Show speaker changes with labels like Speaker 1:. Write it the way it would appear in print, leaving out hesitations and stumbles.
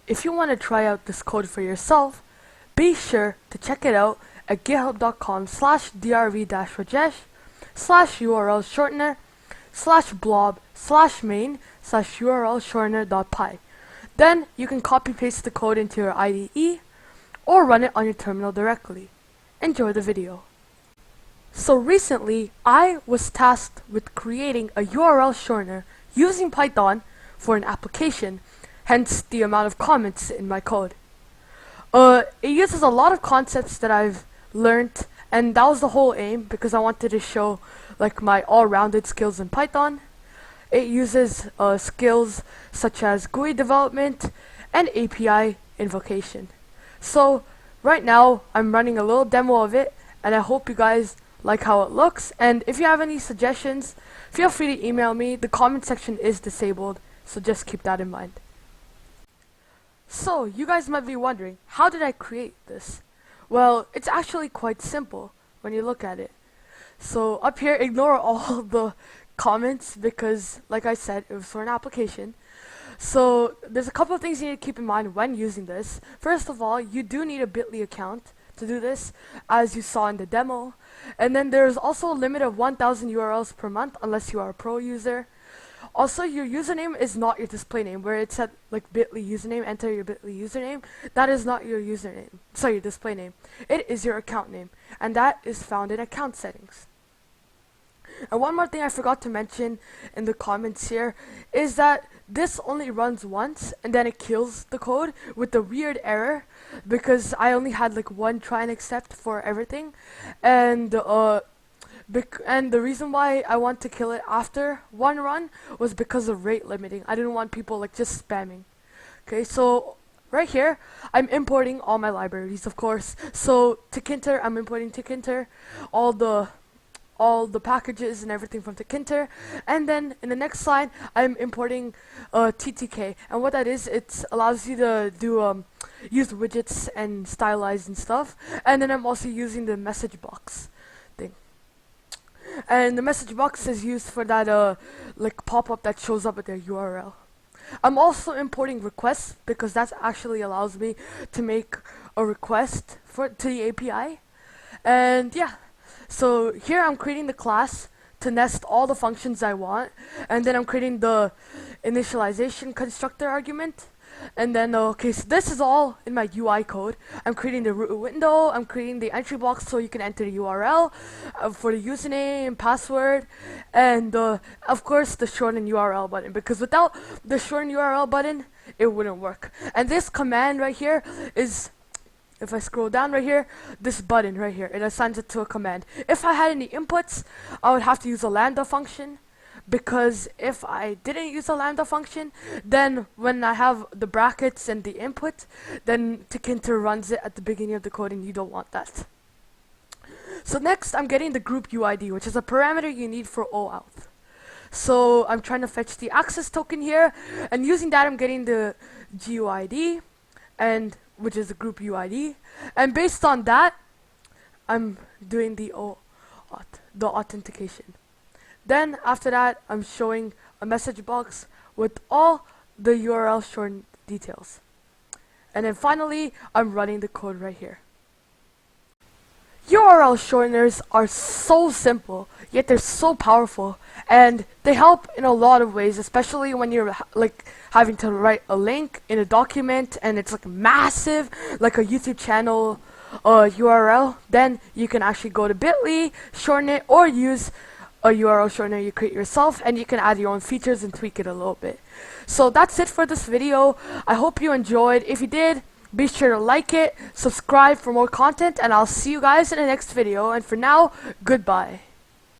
Speaker 1: if you want to try out this code for yourself, be sure to check it out at github.com/drv-rajesh/URL shortener /blob/main/URL shortener.py. Then you can copy paste the code into your IDE or run it on your terminal directly. Enjoy the video. So recently, I was tasked with creating a URL shortener using Python for an application, hence the amount of comments in my code. It uses a lot of concepts that I've learned, and that was the whole aim because I wanted to show like my all-rounded skills in Python. It uses skills such as GUI development and API invocation. So right now I'm running a little demo of it, and I hope you guys like how it looks. And if you have any suggestions, feel free to email me. The comment section is disabled, so just keep that in mind. So you guys might be wondering, how did I create this? Well, it's actually quite simple when you look at it. So up here, ignore all the comments because, like I said, it was for an application. So there's a couple of things you need to keep in mind when using this. First of all, you do need a Bitly account to do this, as you saw in the demo. And then there's also a limit of 1,000 URLs per month unless you are a pro user. Also, your username is not your display name, where it said like Bitly username, enter your Bitly username. That is not your username, sorry, your display name. It is your account name, and that is found in account settings. And one more thing I forgot to mention in the comments here is that this only runs once and then it kills the code with a weird error because I only had like one try and accept for everything, and the reason why I want to kill it after one run was because of rate limiting. I didn't want people like just spamming. Okay, so right here I'm importing all my libraries, of course. So Tkinter, I'm importing Tkinter, all the packages and everything from Tkinter, and then in the next slide I'm importing TTK, and what that is, it allows you to do use widgets and stylize and stuff. And then I'm also using the message box thing, and the message box is used for that like pop-up that shows up at their URL. I'm also importing requests because that actually allows me to make a request to the API. And yeah, so here I'm creating the class to nest all the functions I want, and then I'm creating the initialization constructor argument. And then okay, so this is all in my UI code. I'm creating the root window, I'm creating the entry box so you can enter the URL for the username, password, and of course the shorten URL button, because without the shorten URL button it wouldn't work. And this command right here is, if I scroll down right here, this button right here, it assigns it to a command. If I had any inputs, I would have to use a lambda function, because if I didn't use a lambda function, then when I have the brackets and the input, then Tkinter runs it at the beginning of the code, and you don't want that. So next, I'm getting the group UID, which is a parameter you need for OAuth. So I'm trying to fetch the access token here, and using that I'm getting the GUID, and which is the group UID, and based on that I'm doing the authentication. Then after that I'm showing a message box with all the URL shorten details, and then finally I'm running the code right here. URL shorteners are so simple, yet they're so powerful, and they help in a lot of ways, especially when you're like having to write a link in a document and it's like massive, like a YouTube channel URL. Then you can actually go to Bitly, shorten it, or use a URL shortener you create yourself, and you can add your own features and tweak it a little bit. So that's it for this video. I hope you enjoyed. If you did, be sure to like it, subscribe for more content, and I'll see you guys in the next video. And for now, goodbye.